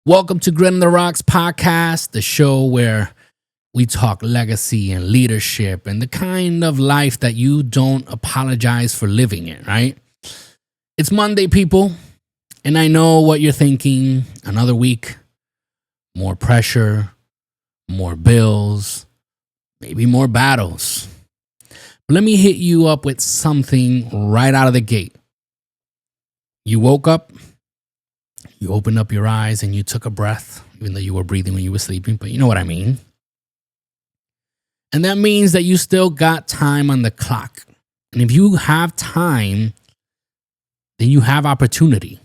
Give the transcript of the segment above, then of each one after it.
Welcome to Grit on the Rocks podcast, the show where we talk legacy and leadership and the kind of life that you don't apologize for living in, right? It's Monday, people, and I know what you're thinking. Another week, more pressure, more bills, maybe more battles. But let me hit you up with something right out of the gate. You woke up. You opened up your eyes and you took a breath, even though you were breathing when you were sleeping, but you know what I mean. And that means that you still got time on the clock. And if you have time, then you have opportunity.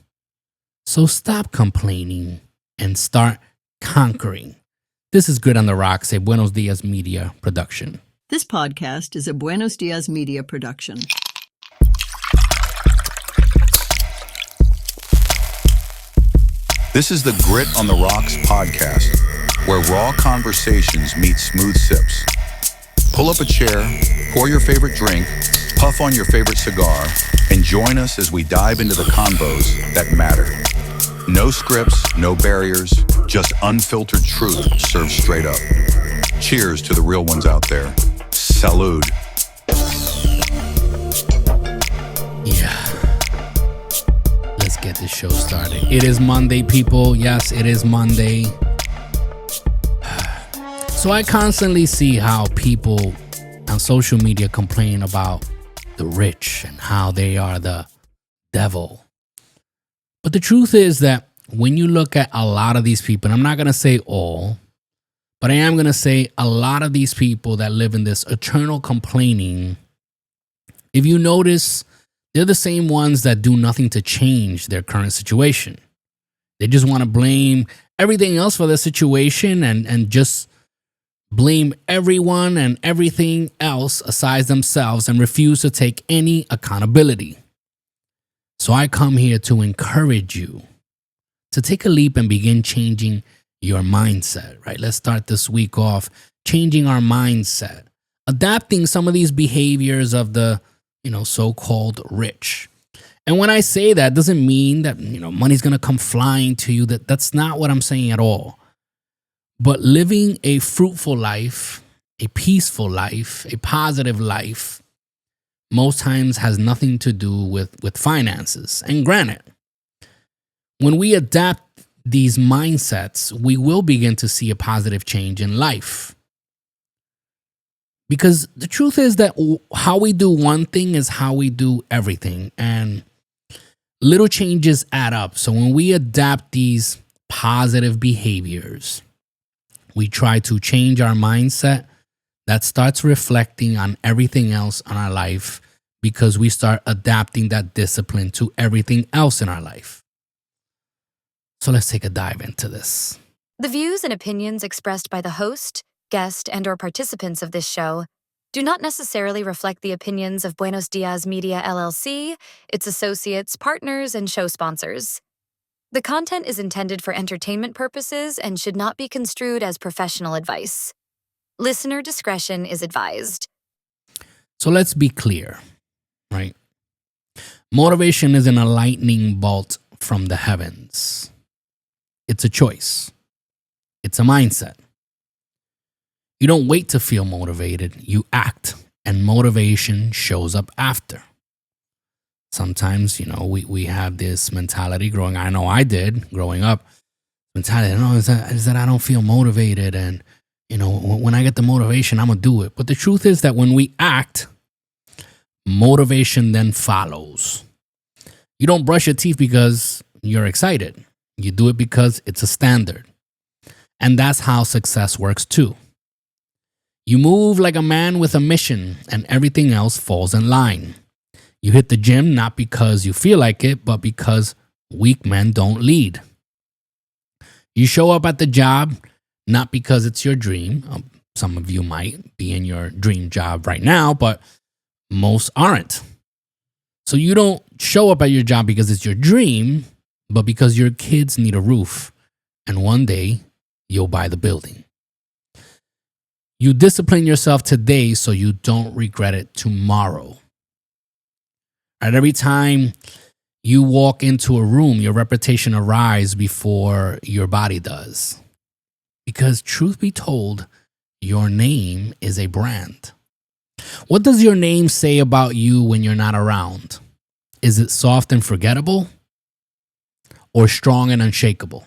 So stop complaining and start conquering. This is Grit on the Rocks, a Buenos Dias Media production. This podcast is a Buenos Dias Media production. This is the Grit on the Rocks podcast, where raw conversations meet smooth sips. Pull up a chair, pour your favorite drink, puff on your favorite cigar, and join us as we dive into the convos that matter. No scripts, no barriers, just unfiltered truth served straight up. Cheers to the real ones out there. Salud. Yeah. Let's get this show started. It is Monday, people. Yes, it is Monday. So I constantly see how people on social media complain about the rich and how they are the devil. But the truth is that when you look at a lot of these people, and I'm not going to say all, but I am going to say a lot of these people that live in this eternal complaining, if you notice, they're the same ones that do nothing to change their current situation. They just want to blame everything else for their situation and just blame everyone and everything else aside themselves and refuse to take any accountability. So I come here to encourage you to take a leap and begin changing your mindset, right? Let's start this week off changing our mindset, adapting some of these behaviors of the so-called rich. And when I say that, doesn't mean that, money's going to come flying to you. That's not what I'm saying at all. But living a fruitful life, a peaceful life, a positive life, most times has nothing to do with finances. And granted, when we adapt these mindsets, we will begin to see a positive change in life. Because the truth is that how we do one thing is how we do everything. And little changes add up. So when we adapt these positive behaviors, we try to change our mindset, that starts reflecting on everything else in our life because we start adapting that discipline to everything else in our life. So let's take a dive into this. The views and opinions expressed by the host, guest, and/or participants of this show do not necessarily reflect the opinions of Buenos Dias Media LLC, its associates, partners, and show sponsors. The content is intended for entertainment purposes and should not be construed as professional advice. Listener discretion is advised. So let's be clear, right? Motivation isn't a lightning bolt from the heavens. It's a choice. It's a mindset. You don't wait to feel motivated. You act, and motivation shows up after. Sometimes, we have this mentality growing. I know I did growing up. Mentality, is that I don't feel motivated, and when I get the motivation, I'm gonna do it. But the truth is that when we act, motivation then follows. You don't brush your teeth because you're excited. You do it because it's a standard, and that's how success works too. You move like a man with a mission, and everything else falls in line. You hit the gym not because you feel like it, but because weak men don't lead. You show up at the job not because it's your dream. Some of you might be in your dream job right now, but most aren't. So you don't show up at your job because it's your dream, but because your kids need a roof, and one day you'll buy the building. You discipline yourself today so you don't regret it tomorrow. And every time You walk into a room, your reputation arrives before your body does. Because truth be told, your name is a brand. What does your name say about you when you're not around? Is it soft and forgettable or strong and unshakable?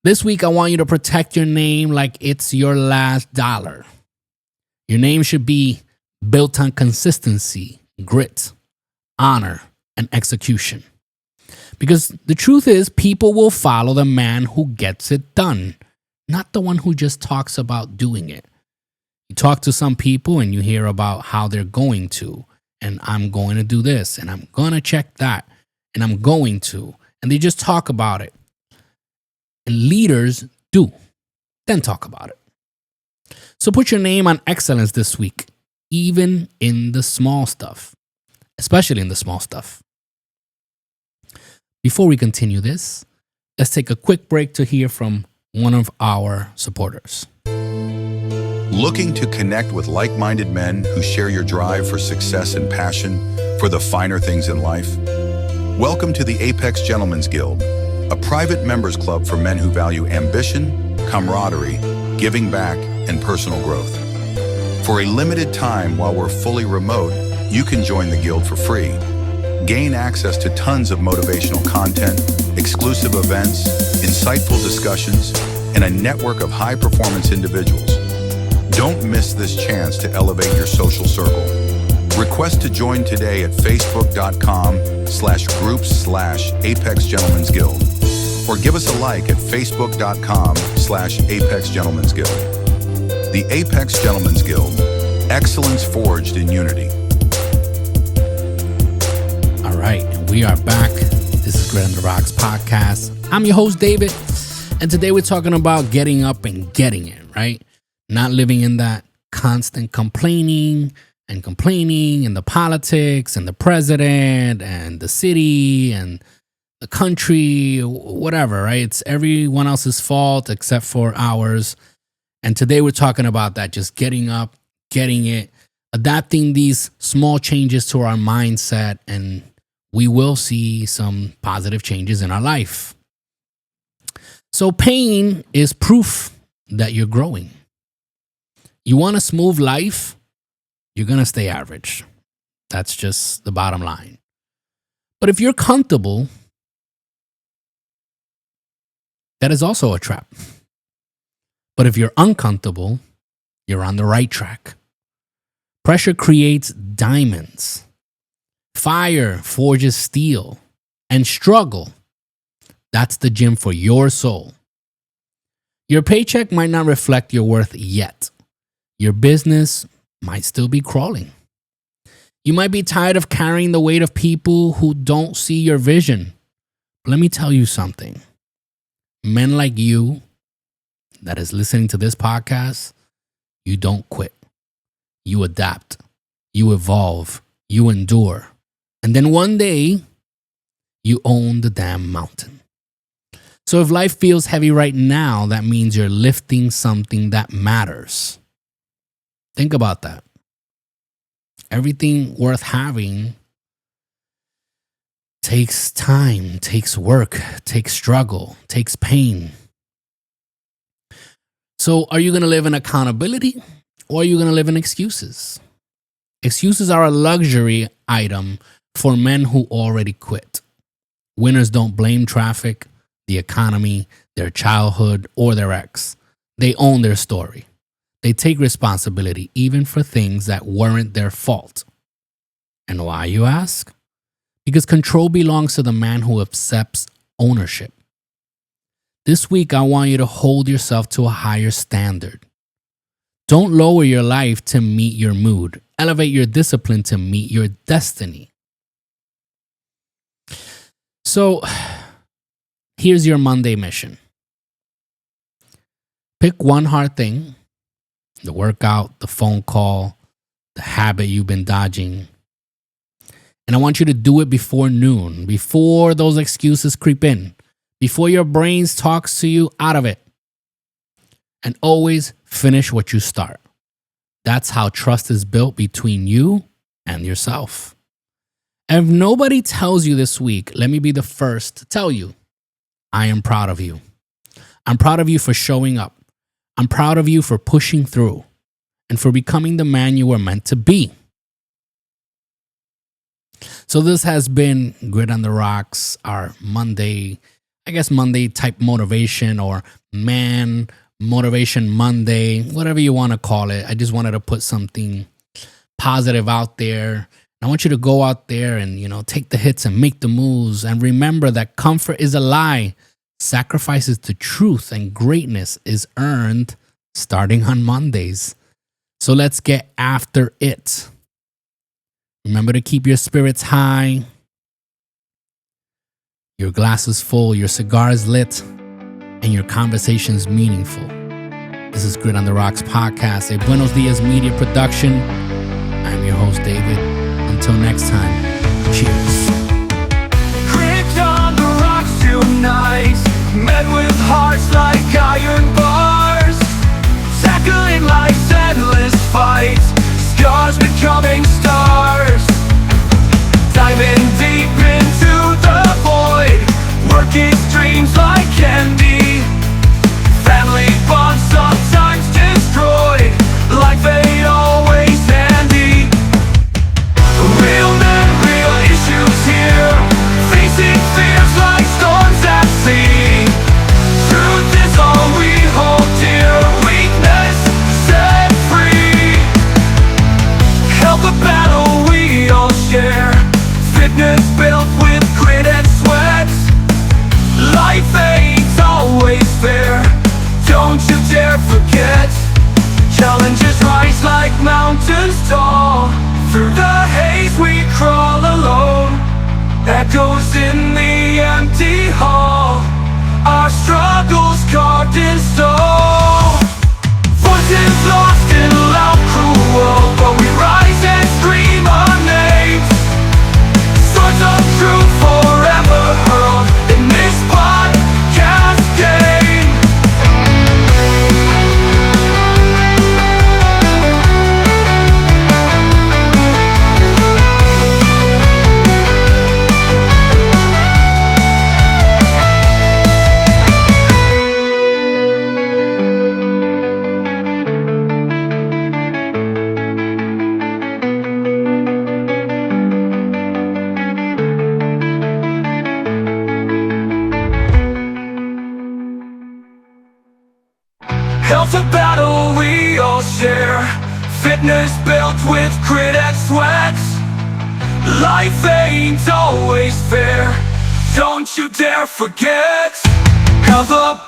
This week, I want you to protect your name like it's your last dollar. Your name should be built on consistency, grit, honor, and execution. Because the truth is, people will follow the man who gets it done, not the one who just talks about doing it. You talk to some people and you hear about how they're going to, and I'm going to do this, and I'm going to check that, and I'm going to, and they just talk about it. And leaders do, then talk about it. So put your name on excellence this week, even in the small stuff, especially in the small stuff. Before we continue this, let's take a quick break to hear from one of our supporters. Looking to connect with like-minded men who share your drive for success and passion for the finer things in life? Welcome to the Apex Gentlemen's Guild, a private members club for men who value ambition, camaraderie, giving back, and personal growth. For a limited time while we're fully remote, you can join the guild for free. Gain access to tons of motivational content, exclusive events, insightful discussions, and a network of high-performance individuals. Don't miss this chance to elevate your social circle. Request to join today at facebook.com/groups/Apex Gentlemen's Guild, or give us a like at facebook.com/Apex Gentlemen's Guild. The Apex Gentlemen's Guild, excellence forged in unity. All right, and we are back. This is Grit on the Rocks podcast. I'm your host, David, and today we're talking about getting up and getting it, right? Not living in that constant complaining and the politics and the president and the city and the country, whatever, right? It's everyone else's fault except for ours. And today we're talking about that, just getting up, getting it, adapting these small changes to our mindset, and we will see some positive changes in our life. So pain is proof that you're growing. You want a smooth life, you're going to stay average. That's just the bottom line. But if you're comfortable, that is also a trap. But if you're uncomfortable, you're on the right track. Pressure creates diamonds. Fire forges steel. And struggle, that's the gym for your soul. Your paycheck might not reflect your worth yet. Your business might still be crawling. You might be tired of carrying the weight of people who don't see your vision. But let me tell you something. Men like you that is listening to this podcast, you don't quit. You adapt. You evolve. You endure. And then one day, you own the damn mountain. So if life feels heavy right now, that means you're lifting something that matters. Think about that. Everything worth having takes time, takes work, takes struggle, takes pain. So are you going to live in accountability or are you going to live in excuses? Excuses are a luxury item for men who already quit. Winners don't blame traffic, the economy, their childhood, or their ex. They own their story. They take responsibility even for things that weren't their fault. And why, you ask? Because control belongs to the man who accepts ownership. This week, I want you to hold yourself to a higher standard. Don't lower your life to meet your mood. Elevate your discipline to meet your destiny. So, here's your Monday mission. Pick one hard thing. The workout, the phone call, the habit you've been dodging. And I want you to do it before noon, before those excuses creep in, before your brain talks to you out of it. And always finish what you start. That's how trust is built between you and yourself. If nobody tells you this week, let me be the first to tell you, I am proud of you. I'm proud of you for showing up. I'm proud of you for pushing through and for becoming the man you were meant to be. So this has been Grit on the Rocks, our Monday type motivation, or man motivation Monday, whatever you want to call it. I just wanted to put something positive out there. I want you to go out there and, take the hits and make the moves. And remember that comfort is a lie. Sacrifice is the truth, and greatness is earned starting on Mondays. So let's get after it. Remember to keep your spirits high, your glass is full, your cigar is lit, and your conversations meaningful. This is Grit on the Rocks podcast, a Buenos Dias media production. I'm your host, David. Until next time, cheers. Grit on the rocks tonight, men with hearts like iron bars, tackling life's endless fight, scars becoming stars, diving deep into the void, working dreams like candy, family bonds sometimes destroyed, like they always handy. Real men, real issues here, facing fears like storms at sea. Truth is all we hold dear, weakness set free. Help a battle we all share, fitness built with grit and sweat. Life ain't always fair, don't you dare forget. Challenges rise like mountains tall, through the haze we crawl alone. Echoes in the empty hall, our struggles carved in stone. Voices lost in loud cruel, but we rise and scream our names. Swords of truth forever hurled in this podcast game. Health a battle we all share, fitness built with grit and sweat. Life ain't always fair, don't you dare forget. Health a